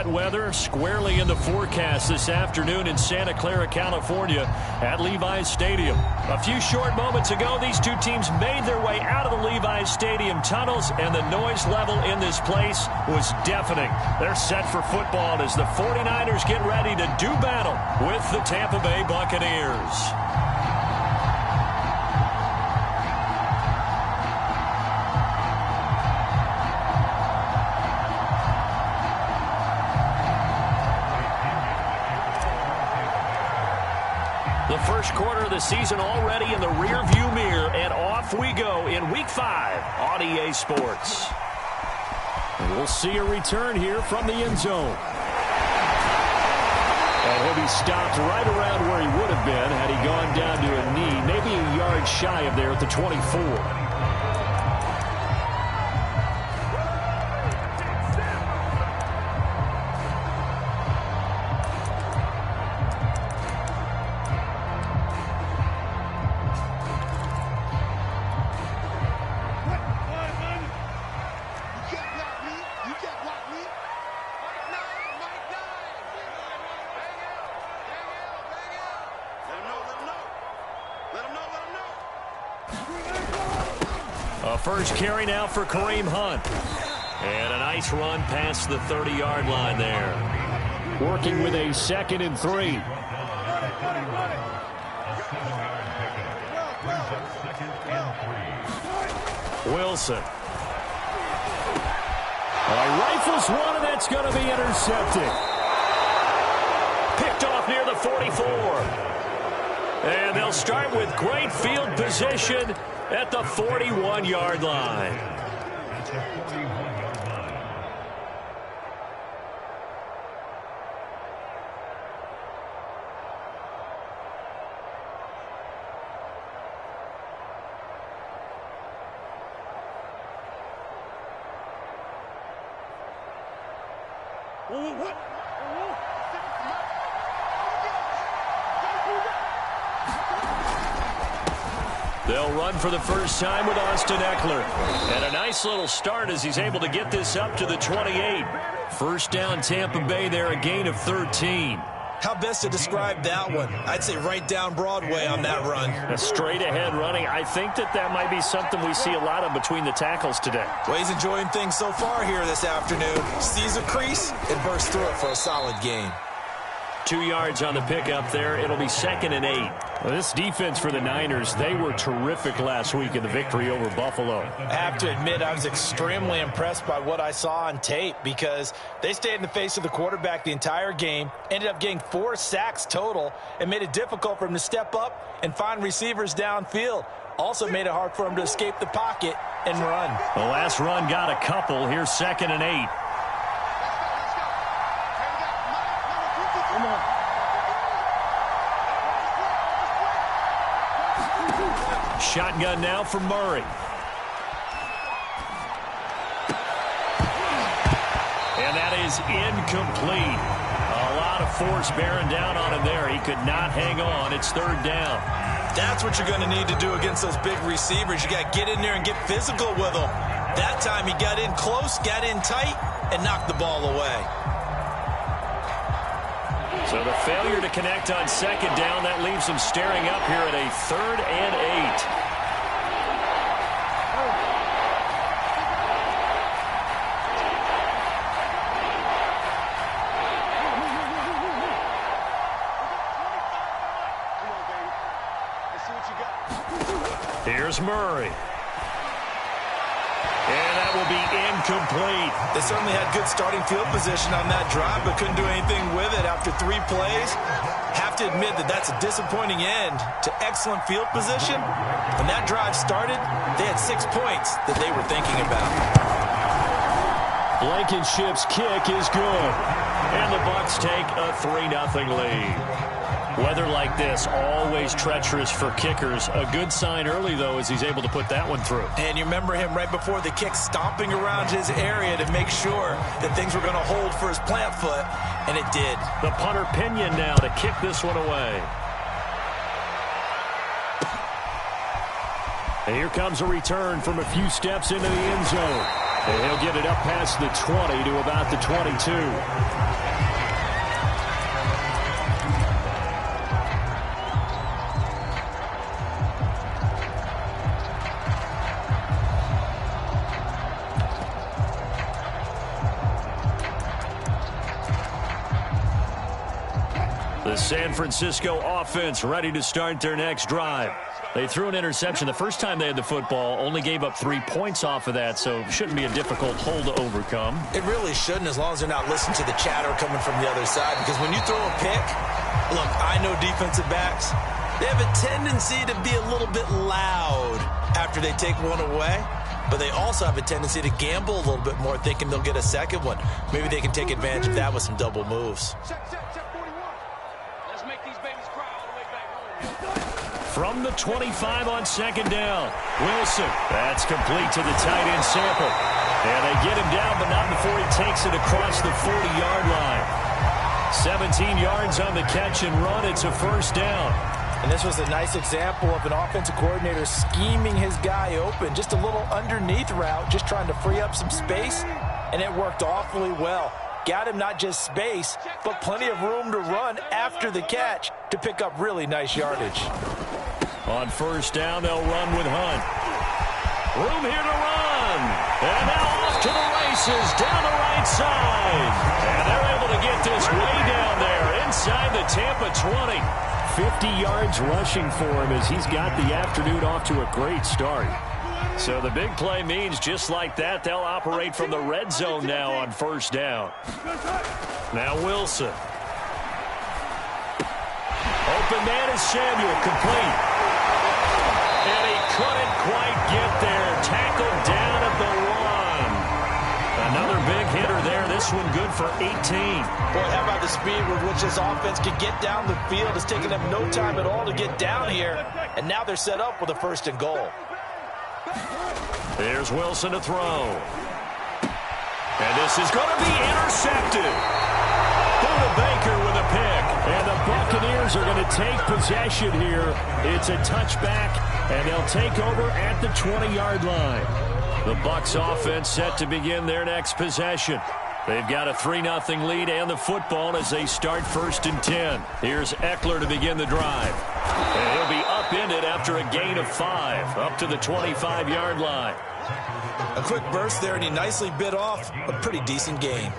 wet weather squarely in the forecast this afternoon in Santa Clara, California at Levi's Stadium. A few short moments ago, these two teams made their way out of the Levi's Stadium tunnels, and the noise level in this place was deafening. They're set for football as the 49ers get ready to do battle with the Tampa Bay Buccaneers. The first quarter of the season already in the rearview mirror, and off we go in Week 5 on EA Sports. And we'll see a return here from the end zone. And he'll be stopped right around where he would have been had he gone down to a knee, maybe a yard shy of there at the 24. A first carry now for Kareem Hunt. And a nice run past the 30-yard line there. Working with a 2nd and 3. Wilson. Rifles one, and that's going to be intercepted. Picked off near the 44. And they'll start with great field position at the 41-yard line. They'll run for the first time with Austin Eckler. And a nice little start as he's able to get this up to the 28. First down Tampa Bay there, a gain of 13. How best to describe that one? I'd say right down Broadway on that run. A straight ahead running. I think that might be something we see a lot of between the tackles today. Well, he's enjoying things so far here this afternoon. Sees a crease and bursts through it for a solid gain. 2 yards on the pickup there. It'll be 2nd and 8. Well, this defense for the Niners, they were terrific last week in the victory over Buffalo. I have to admit, I was extremely impressed by what I saw on tape because they stayed in the face of the quarterback the entire game, ended up getting 4 sacks total, and made it difficult for him to step up and find receivers downfield. Also made it hard for him to escape the pocket and run. The last run got a couple. Here's 2nd and 8. Shotgun now for Murray. And that is incomplete. A lot of force bearing down on him there. He could not hang on. It's 3rd down. That's what you're going to need to do against those big receivers. You got to get in there and get physical with them. That time he got in close, got in tight, and knocked the ball away. So the failure to connect on 2nd down, that leaves them staring up here at a 3rd and 8. Here's Murray. And that will be incomplete. They certainly had good starting field position on that drive, but couldn't do anything with it after 3 plays. Have to admit that that's a disappointing end to excellent field position. When that drive started, they had 6 points that they were thinking about. Blankenship's kick is good. And the Bucs take a 3-0 lead. Weather like this, always treacherous for kickers. A good sign early, though, as he's able to put that one through. And you remember him right before the kick stomping around his area to make sure that things were going to hold for his plant foot, and it did. The punter Pinion now to kick this one away. And here comes a return from a few steps into the end zone. And he'll get it up past the 20 to about the 22. The San Francisco offense ready to start their next drive. They threw an interception the first time they had the football, only gave up 3 points off of that, so it shouldn't be a difficult hole to overcome. It really shouldn't, as long as they're not listening to the chatter coming from the other side, because when you throw a pick, look, I know defensive backs, they have a tendency to be a little bit loud after they take one away, but they also have a tendency to gamble a little bit more, thinking they'll get a second one. Maybe they can take advantage of that with some double moves. From the 25 on second down, Wilson. That's complete to the tight end Sample. And they get him down, but not before he takes it across the 40-yard line. 17 yards on the catch and run. It's a first down. And this was a nice example of an offensive coordinator scheming his guy open. Just a little underneath route, just trying to free up some space, and it worked awfully well. Got him not just space, but plenty of room to run after the catch to pick up really nice yardage. On first down, they'll run with Hunt. Room here to run. And now off to the races down the right side. And they're able to get this way down there inside the Tampa 20. 50 yards rushing for him as he's got the afternoon off to a great start. So the big play means just like that, they'll operate from the red zone now on first down. Now Wilson. Open man is Samuel, complete. And he couldn't quite get there. Tackled down at the 1. Another big hitter there. This one good for 18. Boy, how about the speed with which this offense could get down the field? It's taken them no time at all to get down here. And now they're set up with a first and goal. There's Wilson to throw. And this is going to be intercepted. Buda Baker with a pick. And the Buccaneers are going to take possession here. It's a touchback, and they'll take over at the 20-yard line. The Bucs offense set to begin their next possession. They've got a 3-0 lead and the football as they start first and 10. Here's Eckler to begin the drive. And he'll be upended after a gain of 5, up to the 25-yard line. A quick burst there, and he nicely bit off a pretty decent gain.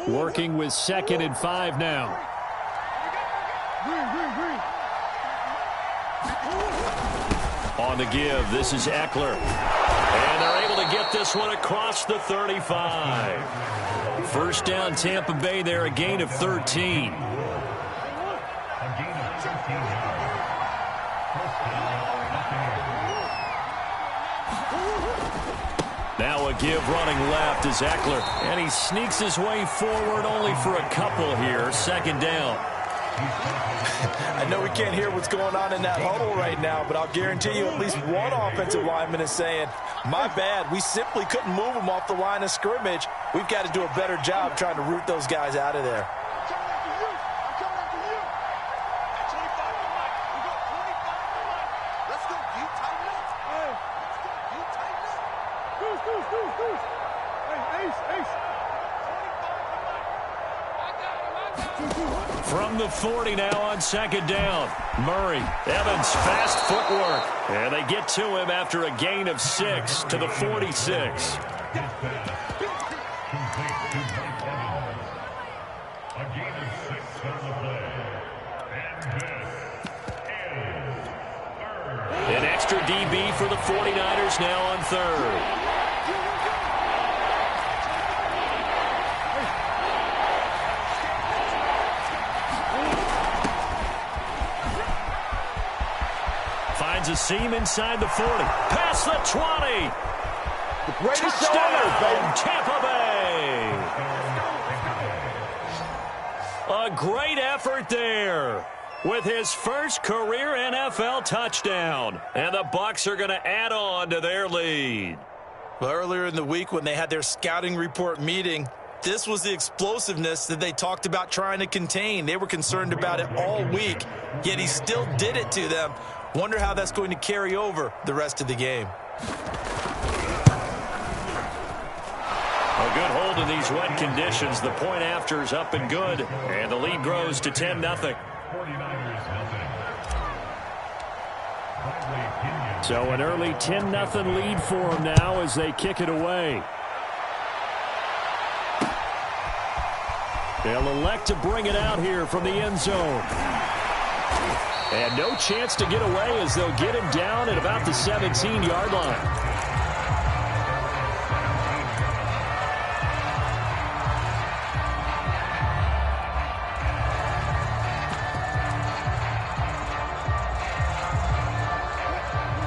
Working with 2nd and 5 now. On the give, this is Eckler. And they're able to get this one across the 35. First down Tampa Bay there, a gain of 13. Now a give running left is Eckler. And he sneaks his way forward only for a couple here. Second down. I know we can't hear what's going on in that huddle right now, but I'll guarantee you at least one offensive lineman is saying, my bad, we simply couldn't move them off the line of scrimmage. We've got to do a better job trying to root those guys out of there. From the 40 now on second down. Murray, Evans, fast footwork. And they get to him after a gain of 6 to the 46. An extra DB for the 49ers now on third. Finds a seam inside the 40. Past the 20. Touchdown, Tampa Bay. A great effort there with his first career NFL touchdown. And the Bucs are going to add on to their lead. Well, earlier in the week when they had their scouting report meeting, this was the explosiveness that they talked about trying to contain. They were concerned about it all week, yet he still did it to them. Wonder how that's going to carry over the rest of the game. in these wet conditions. The point after is up and good, and the lead grows to 10-0. So an early 10-0 lead for them now as they kick it away. They'll elect to bring it out here from the end zone. And no chance to get away as they'll get him down at about the 17-yard line.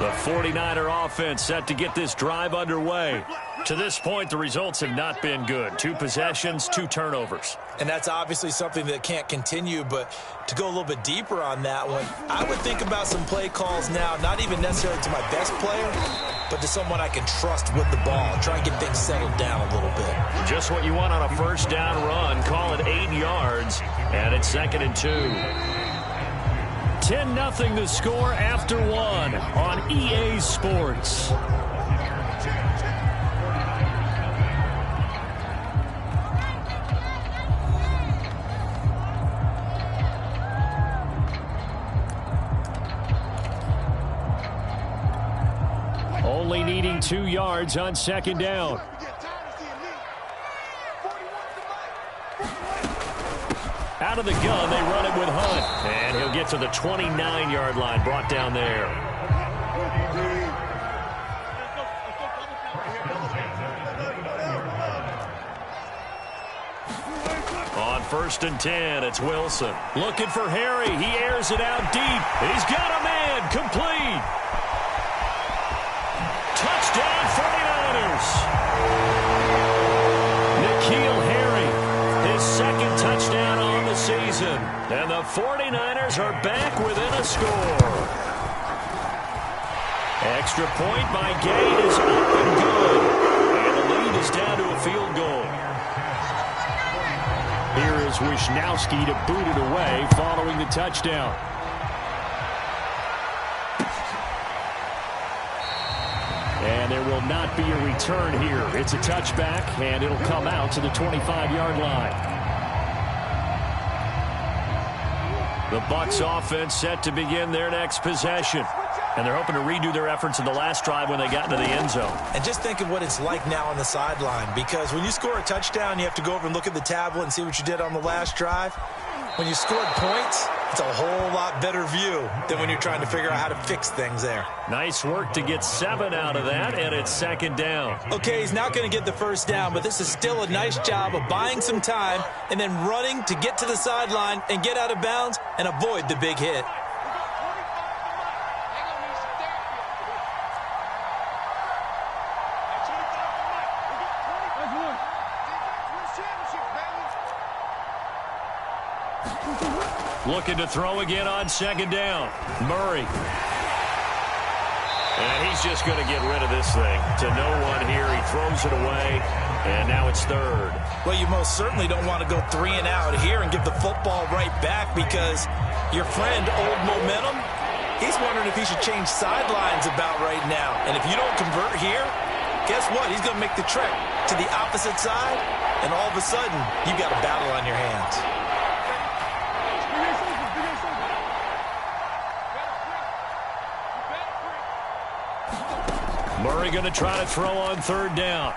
The 49er offense set to get this drive underway. To this point, the results have not been good. 2 possessions, 2 turnovers. And that's obviously something that can't continue, but to go a little bit deeper on that one, I would think about some play calls now, not even necessarily to my best player, but to someone I can trust with the ball. Try and get things settled down a little bit. Just what you want on a first down run. Call it 8 yards, and it's 2nd and 2. 10-0 the score after 1 on EA Sports. Only needing 2 yards on 2nd down. Out of the gun, they run it with Hunt. And he'll get to the 29-yard line, brought down there. On 1st and 10, it's Wilson. Looking for Harry. He airs it out deep. He's got a man. Complete. Touchdown, 49ers. N'Keal Harry, his 2nd touchdown on the season. And the 49ers are back within a score. Extra point by Gate is up and good. And the lead is down to a field goal. Here is Wisnowski to boot it away following the touchdown. And there will not be a return here. It's a touchback, and it'll come out to the 25-yard line. The Bucs offense set to begin their next possession. And they're hoping to redo their efforts in the last drive when they got into the end zone. And just think of what it's like now on the sideline, because when you score a touchdown, you have to go over and look at the tablet and see what you did on the last drive. When you scored points, it's a whole lot better view than when you're trying to figure out how to fix things there. Nice work to get 7 out of that, and it's 2nd down. Okay, he's not going to get the first down, but this is still a nice job of buying some time and then running to get to the sideline and get out of bounds and avoid the big hit. Looking to throw again on 2nd down. Murray. And he's just going to get rid of this thing. To no one here. He throws it away. And now it's 3rd. Well, you most certainly don't want to go 3 and out here and give the football right back, because your friend, Old Momentum, he's wondering if he should change sidelines about right now. And if you don't convert here, guess what? He's going to make the trek to the opposite side, and all of a sudden, you've got a battle on your hands. Murray going to try to throw on 3rd down.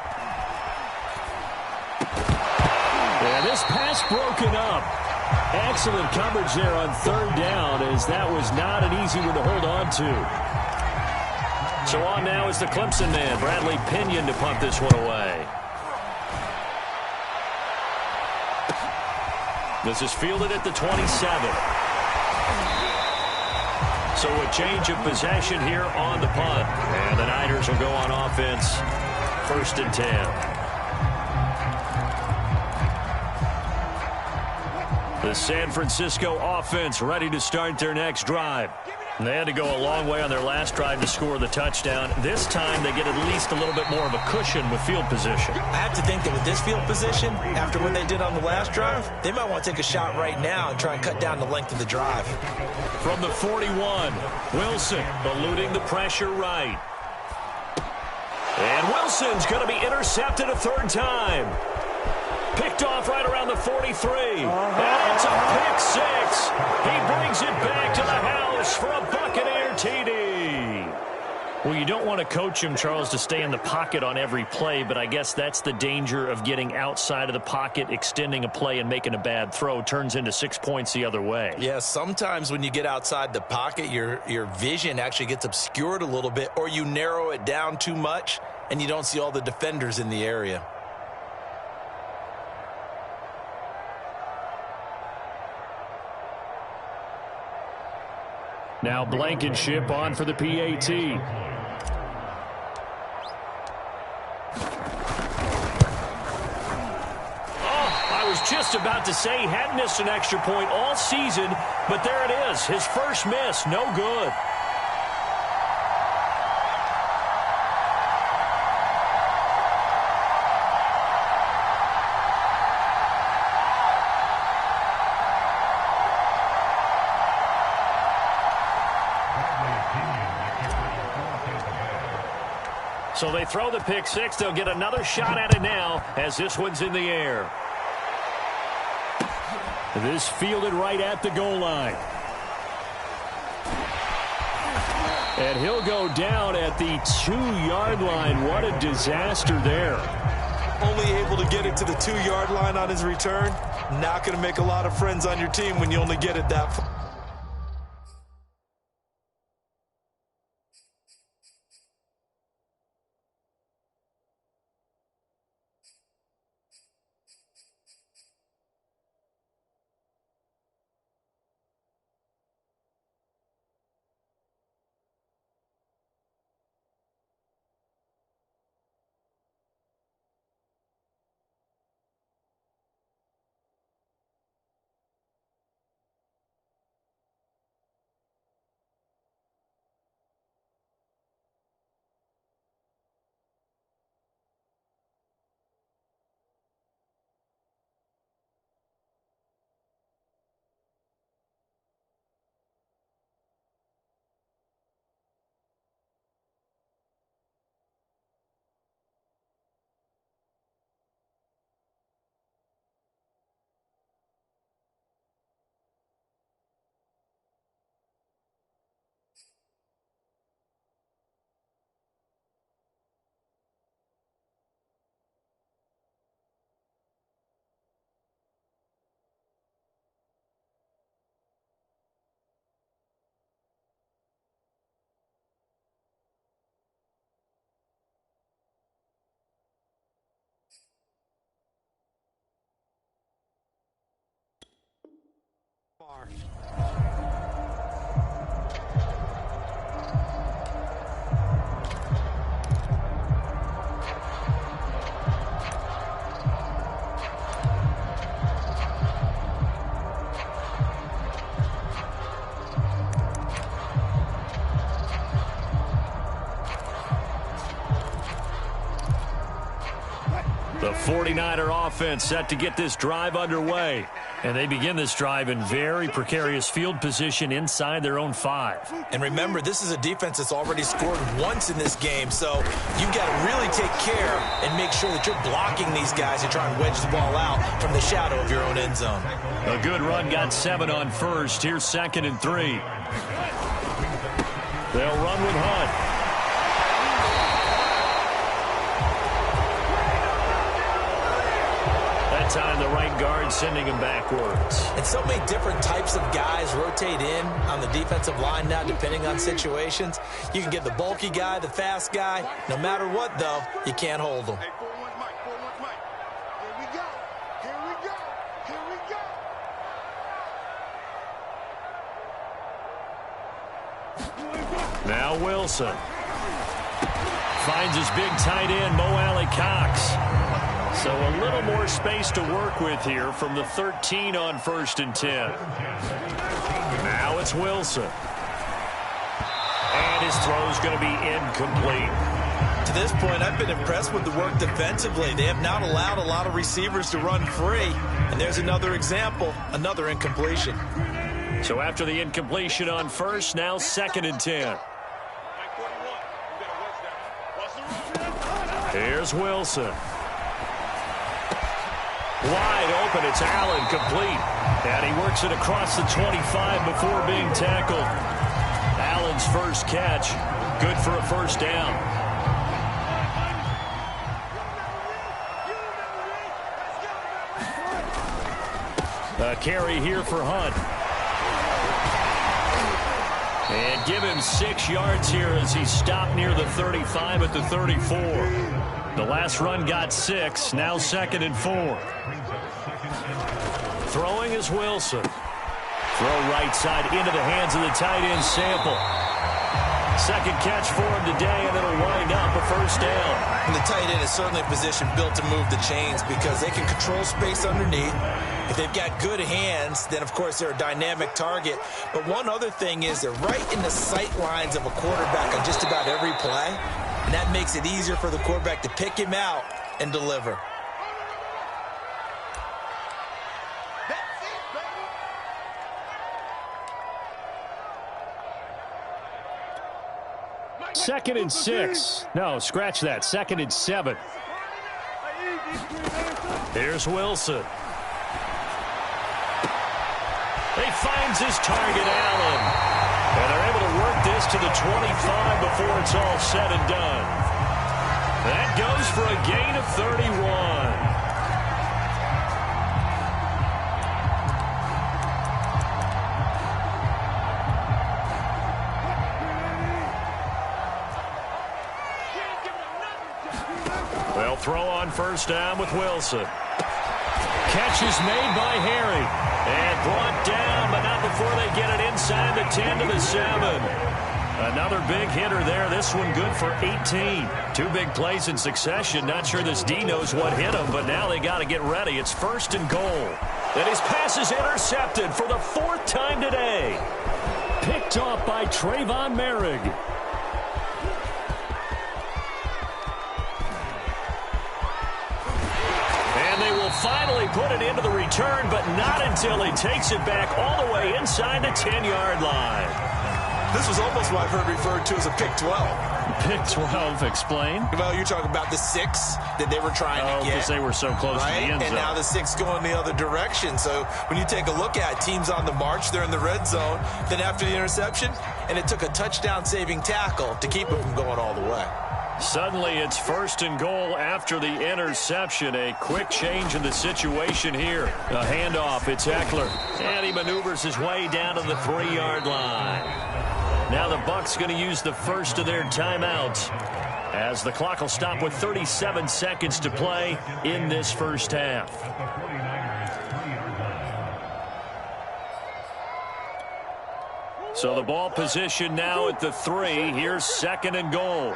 And this pass broken up. Excellent coverage there on 3rd down, as that was not an easy one to hold on to. So on now is the Clemson man, Bradley Pinion, to punt this one away. This is fielded at the 27. So a change of possession here on the punt. And the Niners will go on offense, 1st and 10. The San Francisco offense ready to start their next drive. And they had to go a long way on their last drive to score the touchdown. This time they get at least a little bit more of a cushion with field position. I have to think that with this field position, after what they did on the last drive, they might want to take a shot right now and try and cut down the length of the drive. From the 41, Wilson eluding the pressure right. And Wilson's going to be intercepted a 3rd time. Picked off right around the 43. And it's a pick six. He brings it back to the house for a Buccaneer TD. Well, you don't want to coach him, Charles, to stay in the pocket on every play, but I guess that's the danger of getting outside of the pocket, extending a play, and making a bad throw. Turns into 6 points the other way. Yeah, sometimes when you get outside the pocket, your vision actually gets obscured a little bit, or you narrow it down too much, and you don't see all the defenders in the area. Now Blankenship on for the PAT. Just about to say he hadn't missed an extra point all season, but there it is. His first miss, no good. So they throw the pick six. They'll get another shot at it now as this one's in the air. This fielded right at the goal line. And he'll go down at the 2-yard line. What a disaster there. Only able to get it to the 2-yard line on his return. Not going to make a lot of friends on your team when you only get it that far. The 49er offense set to get this drive underway. And they begin this drive in very precarious field position inside their own 5. And remember, this is a defense that's already scored once in this game, so you've got to really take care and make sure that you're blocking these guys and try and wedge the ball out from the shadow of your own end zone. A good run got 7 on first. Here's 2nd and 3. They'll run with Hunt. Time the right guard sending him backwards. And so many different types of guys rotate in on the defensive line now, depending on situations. You can get the bulky guy, the fast guy. No matter what, though, you can't hold them. Now Wilson finds his big tight end, Mo Alley Cox. So a little more space to work with here from the 13 on 1st and 10. Now it's Wilson. And his throw's going to be incomplete. To this point, I've been impressed with the work defensively. They have not allowed a lot of receivers to run free. And there's another example, another incompletion. So after the incompletion on 1st, now 2nd and 10. Here's Wilson. Wide open, it's Allen, complete. And he works it across the 25 before being tackled. Allen's first catch, good for a first down. A carry here for Hunt. And give him 6 yards here as he stopped near the 35 at the 34. The last run got 6, now 2nd and 4. Throwing is Wilson. Throw right side into the hands of the tight end Sample. Second catch for him today, and it'll wind up a first down. And the tight end is certainly a position built to move the chains because they can control space underneath. If they've got good hands, then, of course, they're a dynamic target. But one other thing is they're right in the sight lines of a quarterback on just about every play, and that makes it easier for the quarterback to pick him out and deliver. Second and 6. No, scratch that. 2nd and 7. Here's Wilson. He finds his target, Allen. And they're able to work this to the 25 before it's all said and done. That goes for a gain of 31. They'll throw on first down with Wilson. Catch is made by Harry. And brought down, but not before they get it inside the 10 to the 7. Another big hitter there. This one good for 18. 2 big plays in succession. Not sure this D knows what hit him, but now they got to get ready. It's 1st and goal. And his pass is intercepted for the 4th time today. Picked off by Trayvon Merrick. Finally put it into the return, but not until he takes it back all the way inside the 10-yard line. This was almost what I've heard referred to as a pick 12. Pick 12, explain. Well, you're talking about the 6 that they were trying to get. Because they were so close to the end zone. And now the 6 going the other direction. So when you take a look at teams on the march, they're in the red zone. Then after the interception, and it took a touchdown-saving tackle to keep it from going all the way. Suddenly it's 1st and goal after the interception. A quick change in the situation here. A handoff, it's Eckler. And he maneuvers his way down to the 3-yard line. Now the Bucs going to use the first of their timeouts as the clock will stop with 37 seconds to play in this first half. So the ball position now at the 3. Here's 2nd and goal.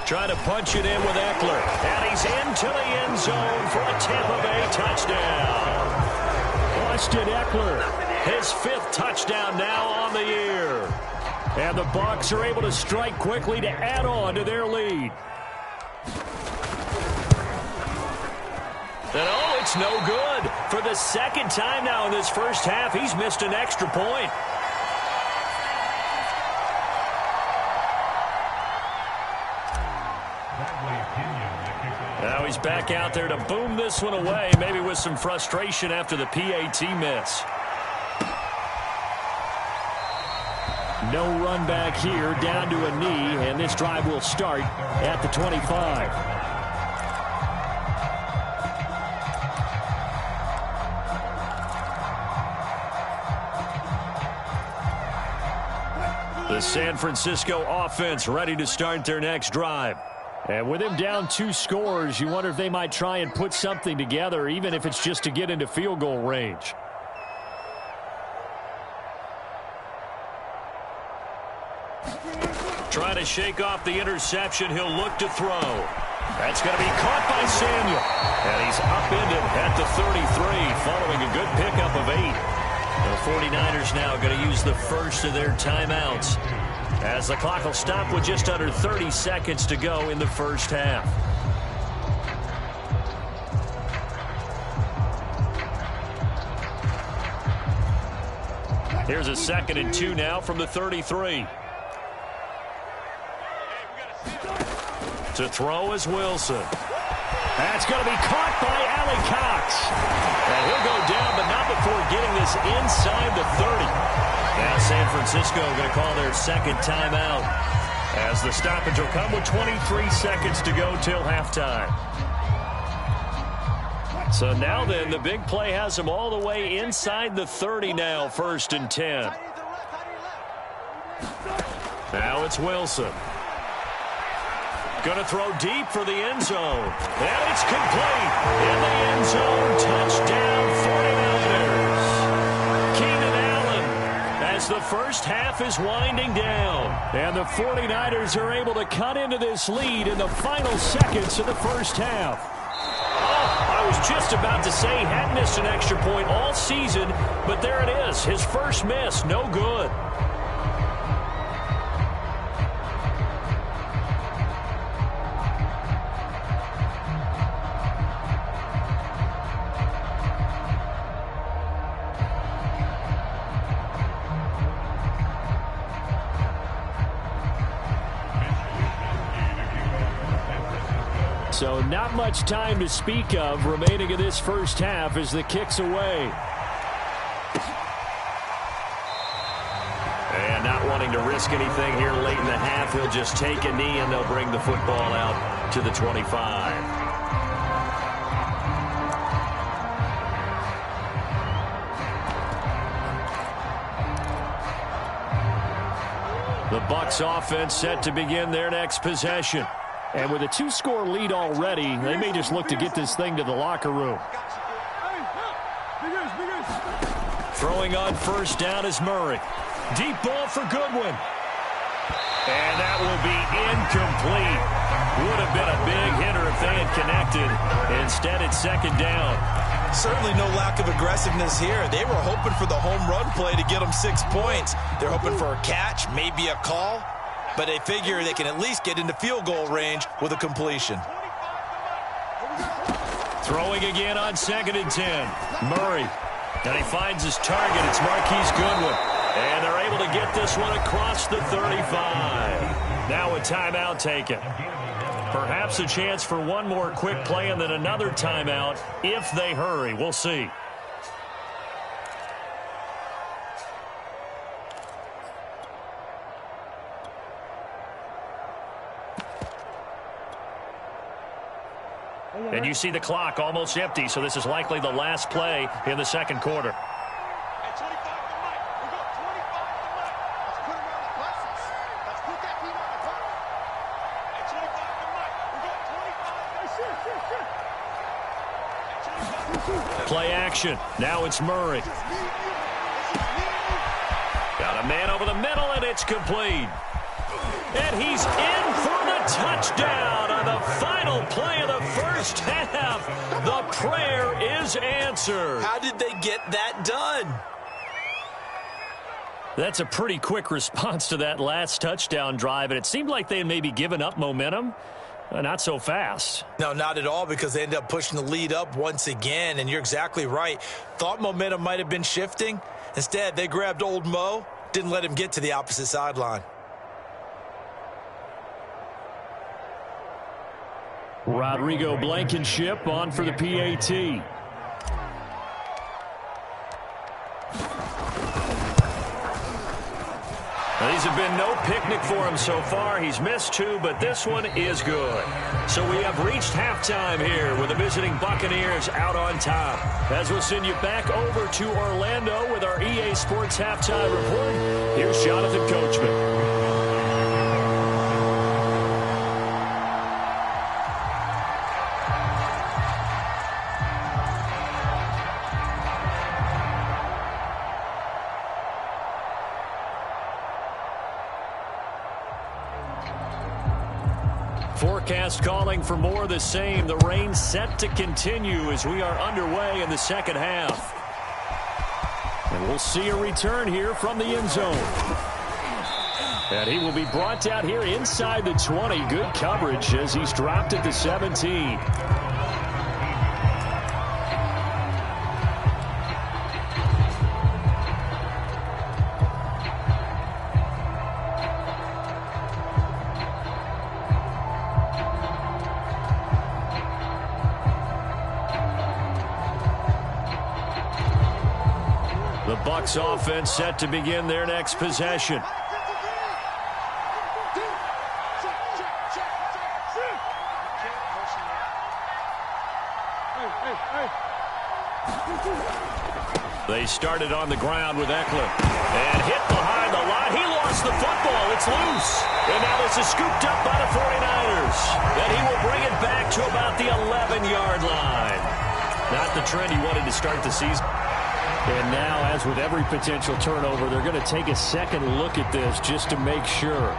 Trying to punch it in with Eckler. And he's into the end zone for a Tampa Bay touchdown. Austin Eckler, his 5th touchdown now on the year. And the Bucs are able to strike quickly to add on to their lead. And oh, it's no good. For the 2nd time now in this first half, he's missed an extra point. Now he's back out there to boom this one away, maybe with some frustration after the PAT miss. No run back here, down to a knee, and this drive will start at the 25. The San Francisco offense ready to start their next drive. And with him down 2 scores, you wonder if they might try and put something together, even if it's just to get into field goal range. Trying to shake off the interception. He'll look to throw. That's going to be caught by Samuel. And he's upended at the 33 following a good pickup of 8. The 49ers now going to use the first of their timeouts as the clock will stop with just under 30 seconds to go in the first half. Here's a 2nd and 2 now from the 33. To throw is Wilson. That's going to be caught by Allie Cox. And he'll go down, but not before getting this inside the 30. Now San Francisco going to call their second timeout, as the stoppage will come with 23 seconds to go till halftime. So now then, the big play has them all the way inside the 30 now, 1st and 10. Now it's Wilson. Going to throw deep for the end zone. And it's complete. In the end zone, touchdown 49ers. Keenan Allen, as the first half is winding down. And the 49ers are able to cut into this lead in the final seconds of the first half. I was just about to say he hadn't missed an extra point all season, but there it is. His first miss, no good. So not much time to speak of remaining in this first half as the kick's away. And not wanting to risk anything here late in the half, he'll just take a knee and they'll bring the football out to the 25. The Bucs offense set to begin their next possession. And with a 2-score lead already, they may just look to get this thing to the locker room. Throwing on first down is Murray. Deep ball for Goodwin. And that will be incomplete. Would have been a big hitter if they had connected. Instead, it's second down. Certainly no lack of aggressiveness here. They were hoping for the home run play to get them 6 points. They're hoping for a catch, maybe a call. But they figure they can at least get into field goal range with a completion. Throwing again on 2nd and 10. Murray. And he finds his target. It's Marquise Goodwin. And they're able to get this one across the 35. Now a timeout taken. Perhaps a chance for one more quick play and then another timeout if they hurry. We'll see. And you see the clock almost empty, so this is likely the last play in the second quarter. Play action. Now it's Murray. Got a man over the middle, and it's complete. And he's in for the touchdown on the final play of the first half. The prayer is answered. How did they get that done? That's a pretty quick response to that last touchdown drive, and it seemed like they had maybe given up momentum. Not so fast. No, not at all, because they ended up pushing the lead up once again, and you're exactly right. Thought momentum might have been shifting. Instead, they grabbed old Mo, didn't let him get to the opposite sideline. Rodrigo Blankenship on for the PAT. These have been no picnic for him so far. He's missed 2, but this one is good. So we have reached halftime here with the visiting Buccaneers out on top. As we'll send you back over to Orlando with our EA Sports Halftime Report, here's Jonathan Coachman. Forecast calling for more of the same. The rain set to continue as we are underway in the second half. And we'll see a return here from the end zone. And he will be brought down here inside the 20. Good coverage as he's dropped at the 17. Bucs offense set to begin their next possession. They started on the ground with Eckler. And hit behind the line. He lost the football. It's loose. And now this is scooped up by the 49ers. And he will bring it back to about the 11-yard line. Not the trend he wanted to start the season. And now, as with every potential turnover, they're going to take a second look at this just to make sure.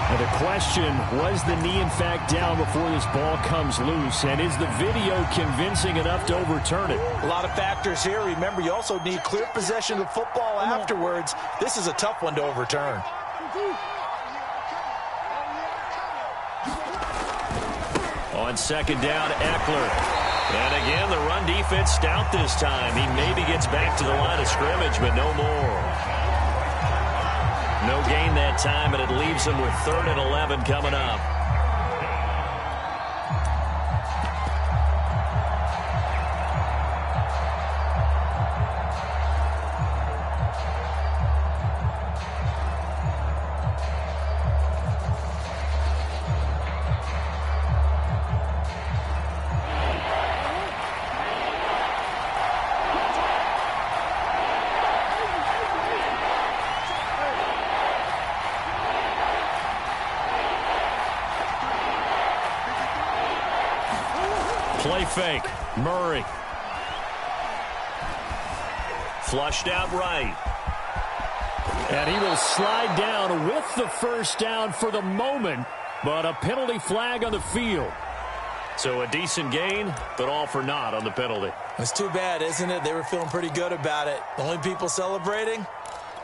And the question, was the knee in fact down before this ball comes loose? And is the video convincing enough to overturn it? A lot of factors here. Remember, you also need clear possession of the football afterwards. This is a tough one to overturn. On second down, Eckler. And again, the run defense stout this time. He maybe gets back to the line of scrimmage, but no more. No gain that time, and it leaves them with 3rd and 11 coming up. Play fake. Murray. Flushed out right. And he will slide down with the first down for the moment, but a penalty flag on the field. So a decent gain, but all for naught on the penalty. It's too bad, isn't it? They were feeling pretty good about it. The only people celebrating,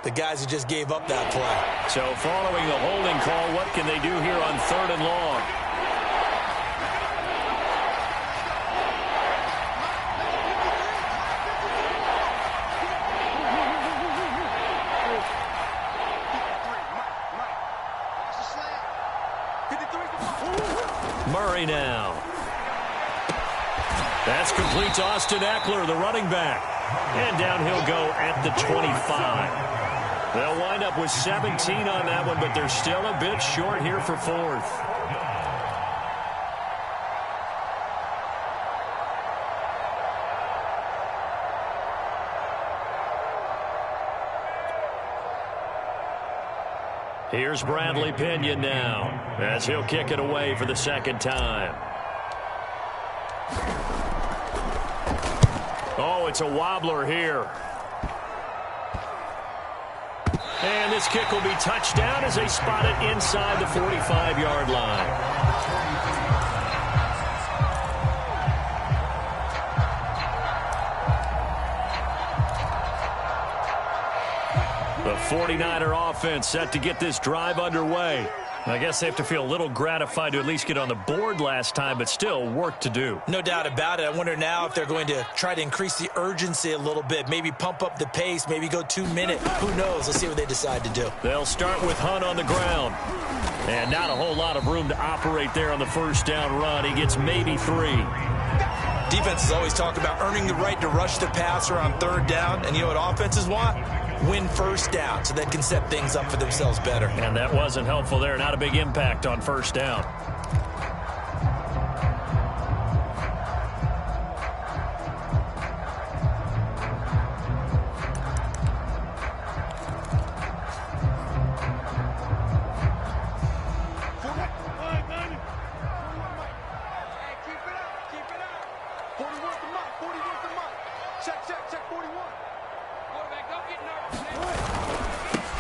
the guys who just gave up that play. So following the holding call, what can they do here on 3rd and long? Murray now. That's complete to Austin Eckler, the running back. And down he'll go at the 25. They'll wind up with 17 on that one, but they're still a bit short here for 4th. Here's Bradley Pinion now, as he'll kick it away for the 2nd time. Oh, it's a wobbler here. And this kick will be touchdown as they spot it inside the 45-yard line. The 49er offense set to get this drive underway. I guess they have to feel a little gratified to at least get on the board last time, but still work to do. No doubt about it. I wonder now if they're going to try to increase the urgency a little bit, maybe pump up the pace, maybe go 2-minute. Who knows? Let's see what they decide to do. They'll start with Hunt on the ground. And not a whole lot of room to operate there on the first down run. He gets maybe 3. Defenses always talk about earning the right to rush the passer on 3rd down. And you know what offenses want? Win first down so they can set things up for themselves better. And that wasn't helpful there. Not a big impact on first down.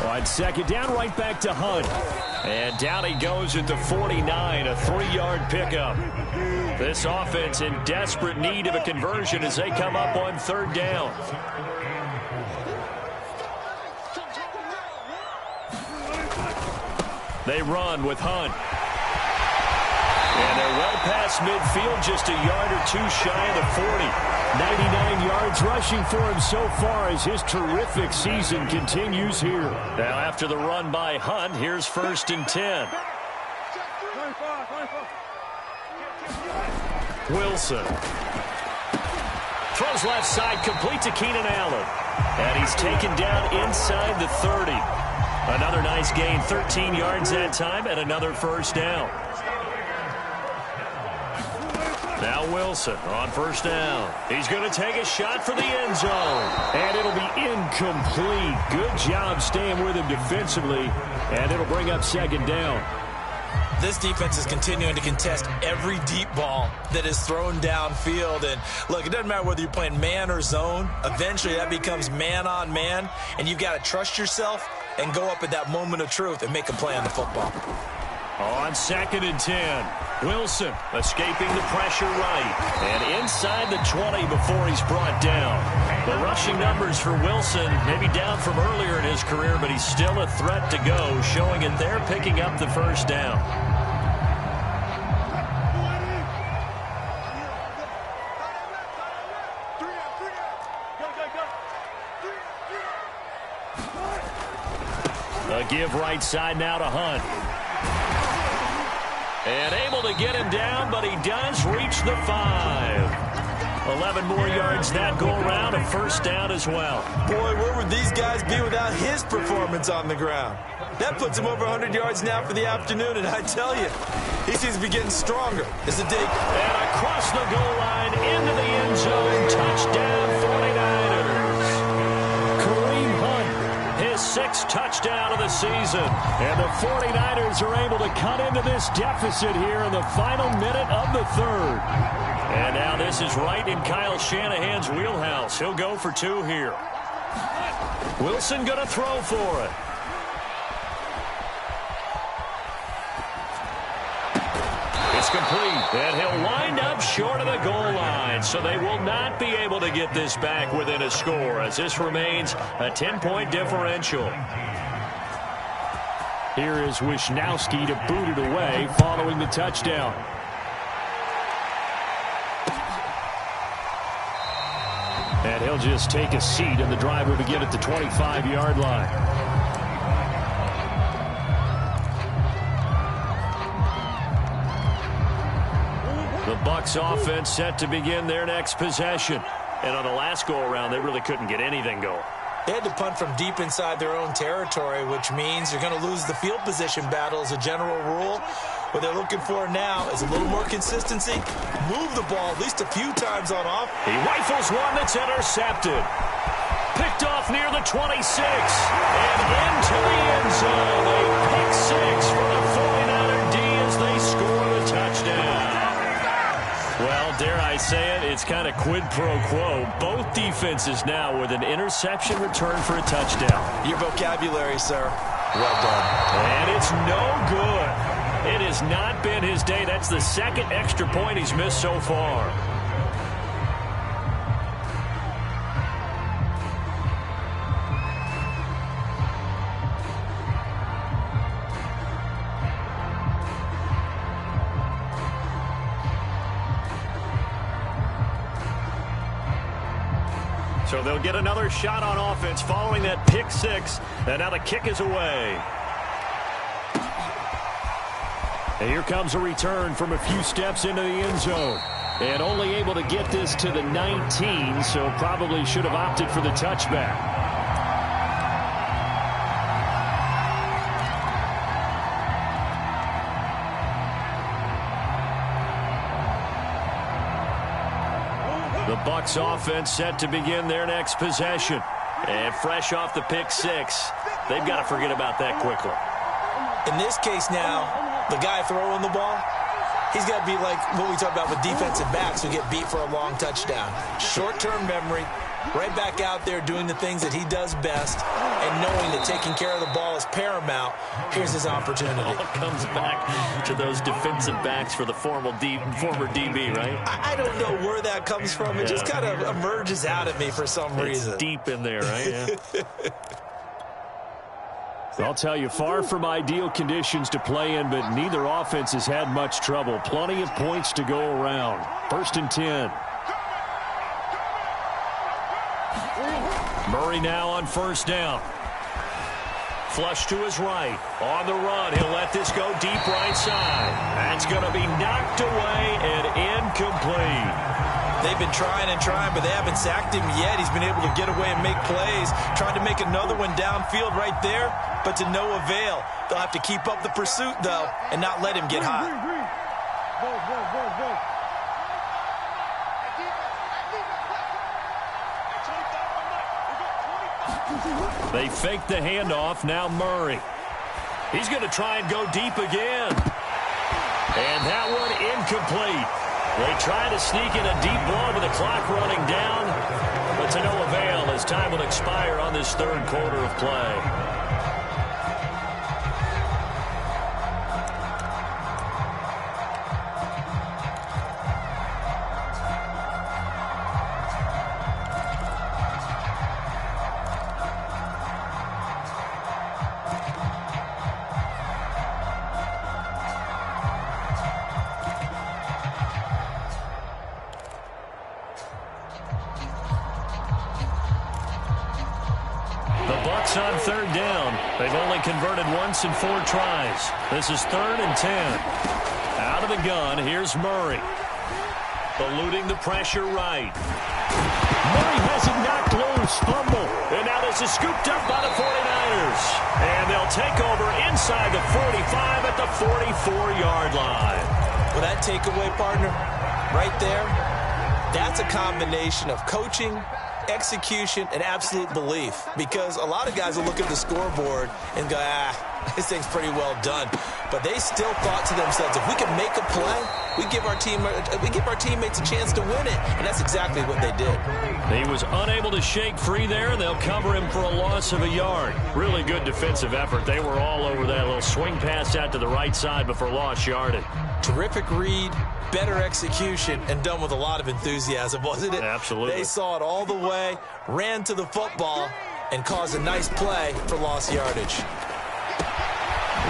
On second down, right back to Hunt. And down he goes at the 49, a 3-yard pickup. This offense in desperate need of a conversion as they come up on 3rd down. They run with Hunt. And they're well past midfield, just a yard or 2 shy of the 40. 99 yards rushing for him so far as his terrific season continues here. Now after the run by Hunt, here's 1st and 10. Wilson. Throws left side, complete to Keenan Allen. And he's taken down inside the 30. Another nice gain, 13 yards that time, and another first down. Now Wilson on first down. He's going to take a shot for the end zone. And it'll be incomplete. Good job staying with him defensively. And it'll bring up second down. This defense is continuing to contest every deep ball that is thrown downfield. And look, it doesn't matter whether you're playing man or zone. Eventually that becomes man on man. And you've got to trust yourself and go up at that moment of truth and make a play on the football. On 2nd and 10, Wilson escaping the pressure right. And inside the 20 before he's brought down. The rushing numbers for Wilson maybe down from earlier in his career, but he's still a threat to go, showing it there, picking up the first down. A give right side now to Hunt. And able to get him down, but he does reach the 5. 11 more yards that go around, a first down as well. Boy, where would these guys be without his performance on the ground? That puts him over 100 yards now for the afternoon, and I tell you, he seems to be getting stronger as the day. And across the goal line, into the end zone, touchdown 49ers. Kareem Hunt, his 6th touchdown of the season. And the 49ers are able to cut into this deficit here in the final minute of the 3rd. And now this is right in Kyle Shanahan's wheelhouse. He'll go for 2 here. Wilson going to throw for it. It's complete, and he'll wind up short of the goal line, so they will not be able to get this back within a score, as this remains a 10-point differential. Here is Wisnowski to boot it away following the touchdown. And he'll just take a seat, and the drive will begin at the 25-yard line. The Bucs offense set to begin their next possession. And on the last go-around, they really couldn't get anything going. They had to punt from deep inside their own territory, which means you're going to lose the field position battle as a general rule. What they're looking for now is a little more consistency. Move the ball at least a few times on off. He rifles one that's intercepted. Picked off near the 26. And into the end zone. A pick 6 for the 49er D as they score the touchdown. Well, dare I say it, it's kind of quid pro quo. Both defenses now with an interception return for a touchdown. Your vocabulary, sir. Well done. And it's no good. It has not been his day. That's the 2nd extra point he's missed so far. So they'll get another shot on offense following that pick 6. And now the kick is away. And here comes a return from a few steps into the end zone. And only able to get this to the 19, so probably should have opted for the touchback. The Bucs offense set to begin their next possession. And fresh off the pick 6, they've got to forget about that quickly. In this case now, the guy throwing the ball, he's got to be like what we talk about with defensive backs who get beat for a long touchdown. Short-term memory, right back out there doing the things that he does best, and knowing that taking care of the ball is paramount. Here's his opportunity. It all comes back to those defensive backs for the former DB, right? I don't know where that comes from. It just kind of emerges out at me for some reason. It's deep in there, right? Yeah. I'll tell you, far from ideal conditions to play in, but neither offense has had much trouble. Plenty of points to go around. 1st and 10. Murray now on first down. Flush to his right. On the run. He'll let this go deep right side. That's going to be knocked away and incomplete. They've been trying and trying, but they haven't sacked him yet. He's been able to get away and make plays. Tried to make another one downfield right there, but to no avail. They'll have to keep up the pursuit, though, and not let him get hot. They fake the handoff. Now Murray. He's going to try and go deep again. And that one incomplete. They try to sneak in a deep ball with the clock running down, but to no avail as time will expire on this third quarter of play. On third down. They've only converted once in 4 tries. This is 3rd and 10. Out of the gun, here's Murray. Eluding the pressure right. Murray has it knocked loose. Fumble. And now this is scooped up by the 49ers. And they'll take over inside the 45 at the 44-yard line. Well, that takeaway, partner, right there, that's a combination of coaching, execution, and absolute belief, because a lot of guys will look at the scoreboard and go, this thing's pretty well done, but they still thought to themselves, if we can make a play, we give our teammates a chance to win it, and that's exactly what they did. He was unable to shake free there, and they'll cover him for a loss of a yard. Really good defensive effort. They were all over that little swing pass out to the right side before lost yardage. Terrific read, better execution, and done with a lot of enthusiasm, wasn't it? Absolutely. They saw it all the way, ran to the football, and caused a nice play for lost yardage.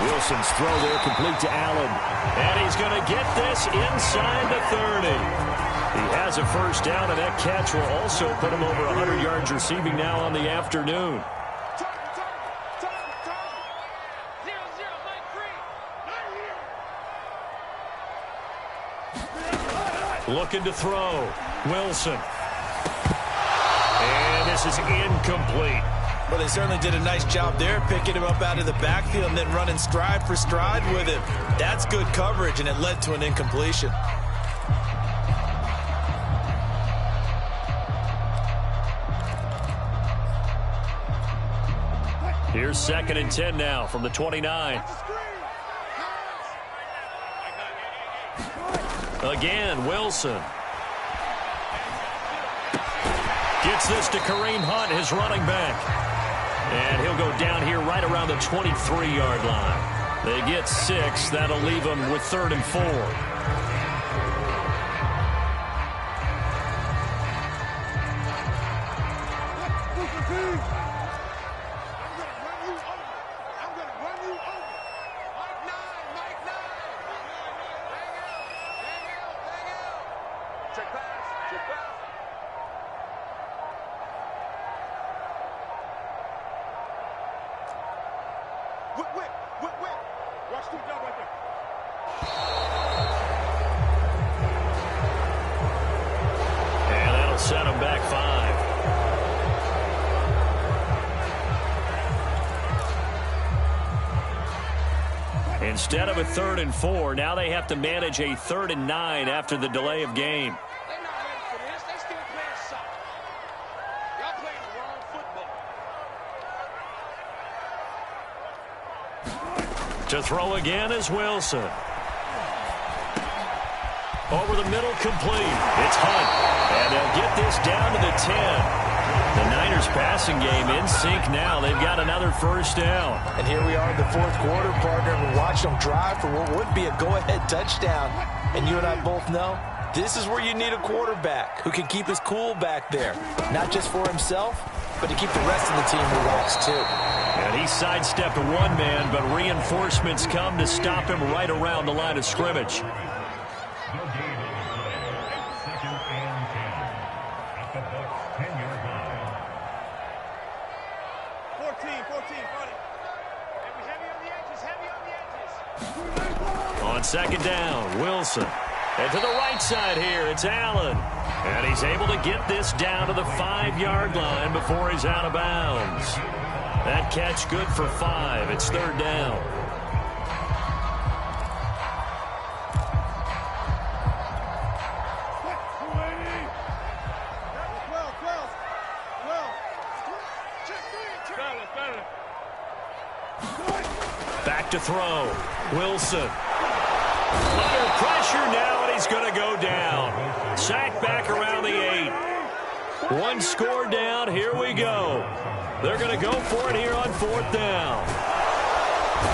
Wilson's throw there complete to Allen. And he's going to get this inside the 30. He has a first down, and that catch will also put him over 100 yards receiving now on the afternoon. Looking to throw. Wilson. And this is incomplete. Well, they certainly did a nice job there, picking him up out of the backfield and then running stride for stride with him. That's good coverage, and it led to an incompletion. Here's 2nd and 10 now from the 29. Again, Wilson. Gets this to Kareem Hunt, his running back. And he'll go down here right around the 23-yard line. They get 6. That'll leave them with 3rd and 4. And that'll set him back 5. Instead of a 3rd and 4, now they have to manage a 3rd and 9 after the delay of game. They're not ready for this. They still playing soccer. Y'all playing the wrong football. To throw again is Wilson. Over the middle, complete. It's Hunt. And they'll get this down to the 10. The Niners passing game in sync now. They've got another first down. And here we are in the 4th quarter, partner. We're watching them drive for what would be a go-ahead touchdown. And you and I both know this is where you need a quarterback who can keep his cool back there. Not just for himself, but to keep the rest of the team relaxed, too. And he sidestepped one man, but reinforcements come to stop him right around the line of scrimmage. On 2nd down, Wilson. And to the right side here, it's Allen. And he's able to get this down to the 5-yard line before he's out of bounds. That catch good for 5. It's third down. Back to throw. Wilson. Under pressure now, and he's going to go down. Sacked back around the 8. One score down. Here we go. They're going to go for it here on fourth down.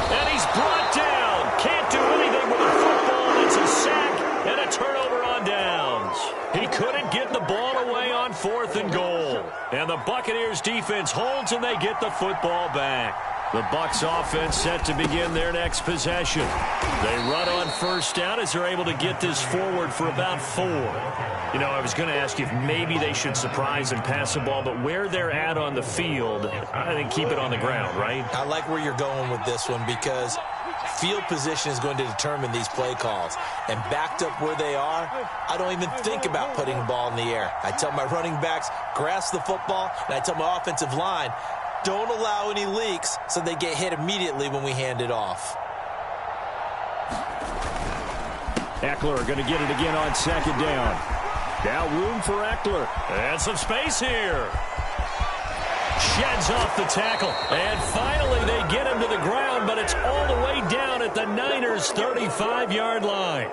And he's brought down. Can't do anything with a football. It's a sack and a turnover on downs. He couldn't get the ball away on fourth and goal. And the Buccaneers defense holds, and they get the football back. The Bucs offense set to begin their next possession. They run on first down as they're able to get this forward for about 4. You know, I was going to ask you if maybe they should surprise and pass the ball, but where they're at on the field, I think keep it on the ground, right? I like where you're going with this one because field position is going to determine these play calls. And backed up where they are, I don't even think about putting the ball in the air. I tell my running backs, grasp the football, and I tell my offensive line, don't allow any leaks so they get hit immediately when we hand it off. Eckler going to get it again on second down. Now room for Eckler. And some space here. Sheds off the tackle. And finally they get him to the ground, but it's all the way down at the Niners' 35-yard line.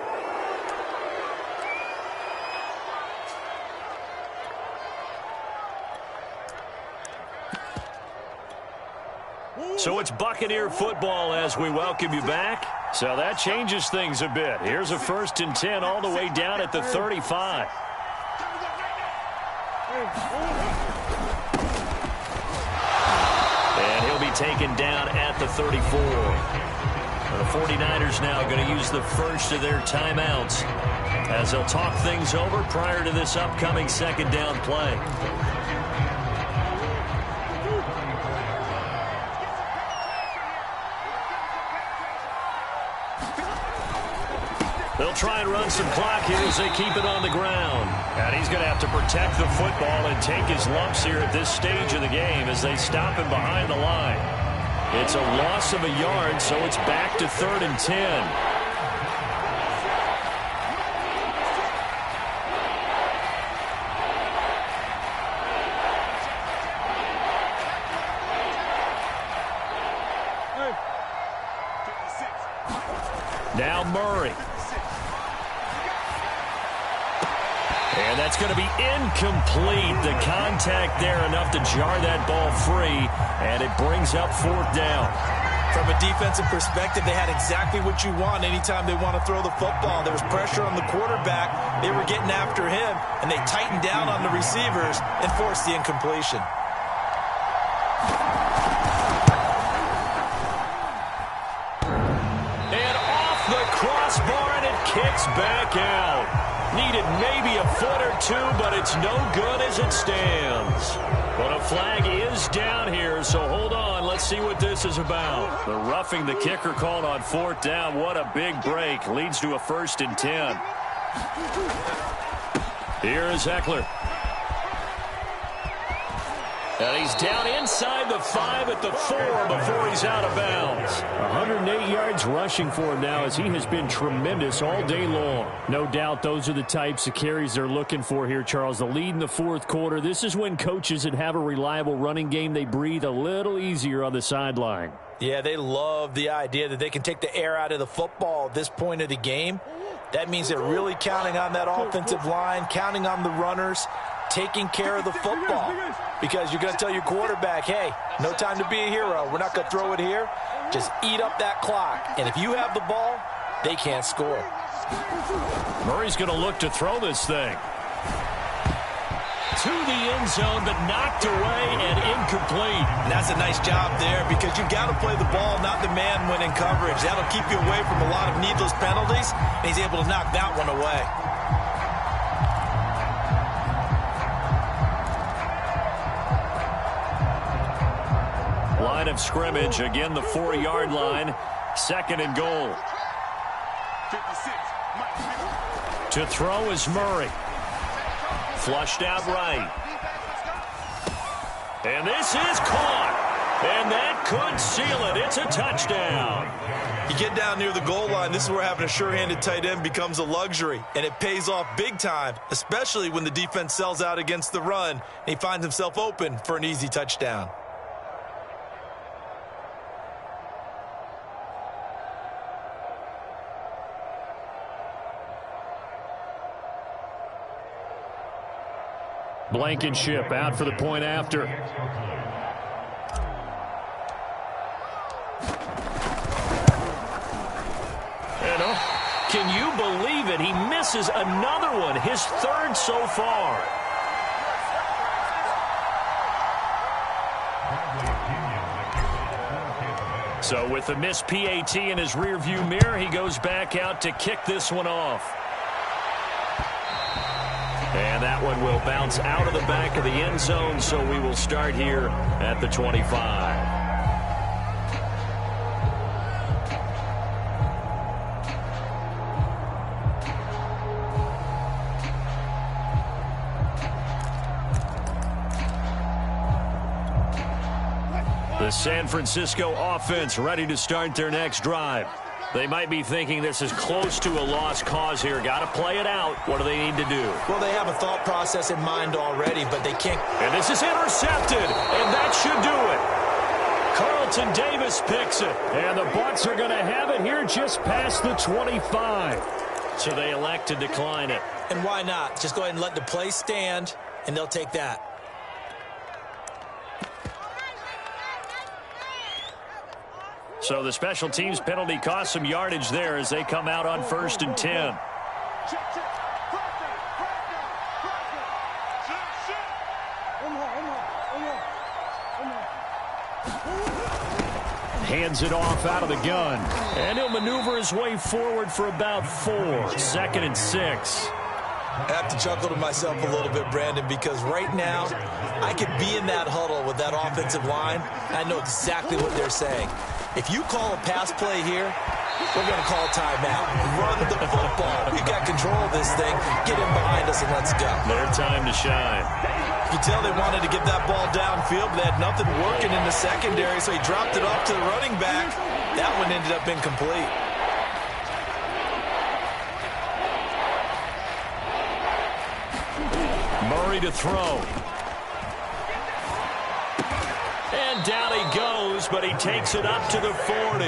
So it's Buccaneer football as we welcome you back. So that changes things a bit. Here's a 1st and 10 all the way down at the 35. And he'll be taken down at the 34. The 49ers now going to use the first of their timeouts as they'll talk things over prior to this upcoming second down play. They'll try and run some clock here as they keep it on the ground. And he's going to have to protect the football and take his lumps here at this stage of the game as they stop him behind the line. It's a loss of a yard, so it's back to 3rd and 10. Now Murray. And that's going to be incomplete. The contact there enough to jar that ball free, and it brings up 4th down. From a defensive perspective, they had exactly what you want anytime they want to throw the football. There was pressure on the quarterback. They were getting after him, and they tightened down on the receivers and forced the incompletion. And off the crossbar, and it kicks back out. Needed maybe a foot or 2, but it's no good as it stands. But a flag is down here, so hold on. Let's see what this is about. The roughing the kicker called on 4th down. What a big break. Leads to a 1st and 10. Here is Eckler. And he's down inside the 5 at the 4 before he's out of bounds. 108 yards rushing for him now as he has been tremendous all day long. No doubt those are the types of carries they're looking for here, Charles. The lead in the 4th quarter. This is when coaches that have a reliable running game, they breathe a little easier on the sideline. Yeah, they love the idea that they can take the air out of the football at this point of the game. That means they're really counting on that offensive line, counting on the runners, taking care of the football. Because you're going to tell your quarterback, hey, no time to be a hero. We're not going to throw it here. Just eat up that clock. And if you have the ball, they can't score. Murray's going to look to throw this thing. To the end zone, but knocked away and incomplete. And that's a nice job there because you've got to play the ball, not the man when in coverage. That'll keep you away from a lot of needless penalties. And he's able to knock that one away. Line of scrimmage, again the 4-yard line, 2nd and goal. 56. To throw is Murray. Flushed out right. And this is caught. And that could seal it. It's a touchdown. You get down near the goal line, this is where having a sure-handed tight end becomes a luxury, and it pays off big time, especially when the defense sells out against the run, and he finds himself open for an easy touchdown. Blankenship out for the point after. Can you believe it? He misses another one, his third so far. So with the missed PAT in his rearview mirror, he goes back out to kick this one off. And that one will bounce out of the back of the end zone, so we will start here at the 25. The San Francisco offense ready to start their next drive. They might be thinking this is close to a lost cause here. Got to play it out. What do they need to do? Well, they have a thought process in mind already, but they can't. And this is intercepted, and that should do it. Carlton Davis picks it, and the Bucs are going to have it here just past the 25. So they elect to decline it. And why not? Just go ahead and let the play stand, and they'll take that. So the special teams penalty cost some yardage there as they come out on 1st and 10. Hands it off out of the gun. And he'll maneuver his way forward for about 4. 2nd and 6. I have to chuckle to myself a little bit, Brandon, because right now I could be in that huddle with that offensive line. I know exactly what they're saying. If you call a pass play here, we're going to call a timeout. Run the football. We've got control of this thing. Get him behind us and let's go. Their time to shine. You can tell they wanted to get that ball downfield, but they had nothing working in the secondary, so he dropped it off to the running back. That one ended up incomplete. Murray to throw. And down he goes, but he takes it up to the 40.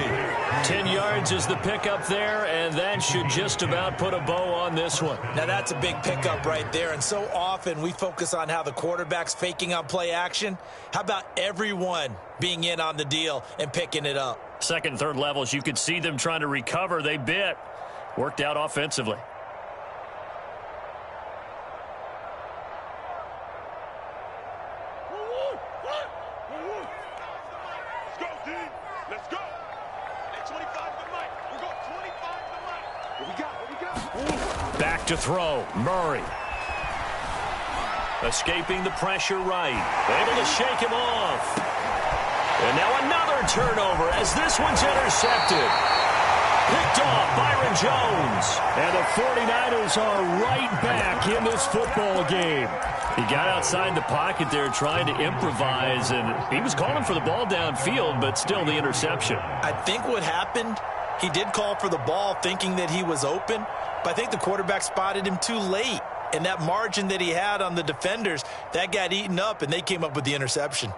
10 yards is the pickup there, and that should just about put a bow on this one. Now that's a big pickup right there, and so often we focus on how the quarterback's faking on play action. How about everyone being in on the deal and picking it up? Second and third levels, you could see them trying to recover. They bit. Worked out offensively. Back to throw. Murray. Escaping the pressure right. Able to shake him off. And now another turnover as this one's intercepted. Picked off Byron Jones. And the 49ers are right back in this football game. He got outside the pocket there trying to improvise, and he was calling for the ball downfield, but still the interception. I think what happened, he did call for the ball thinking that he was open, but I think the quarterback spotted him too late. And that margin that he had on the defenders, that got eaten up, and they came up with the interception.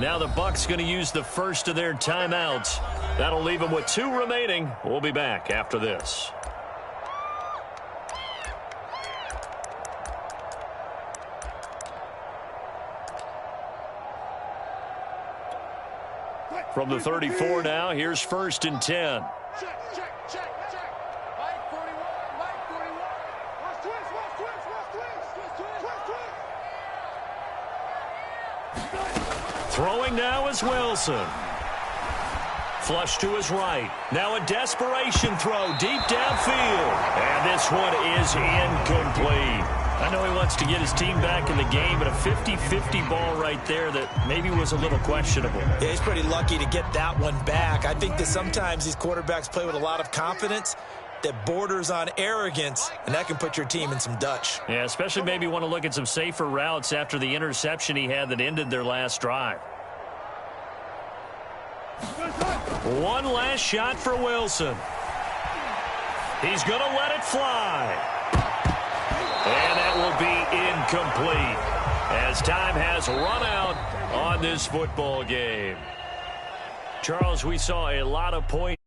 Now the Bucs going to use the first of their timeouts. That'll leave them with 2 remaining. We'll be back after this. From the 34 now, here's 1st and 10. Check. Mike 41, Mike 41. Watch twist. Throwing now is Wilson. Flush to his right. Now a desperation throw deep downfield. And this one is incomplete. I know he wants to get his team back in the game, but a 50-50 ball right there that maybe was a little questionable. Yeah, he's pretty lucky to get that one back. I think that sometimes these quarterbacks play with a lot of confidence that borders on arrogance, and that can put your team in some Dutch. Yeah, especially maybe want to look at some safer routes after the interception he had that ended their last drive. One last shot for Wilson. He's going to let it fly. And that will be incomplete as time has run out on this football game. Charles, we saw a lot of points.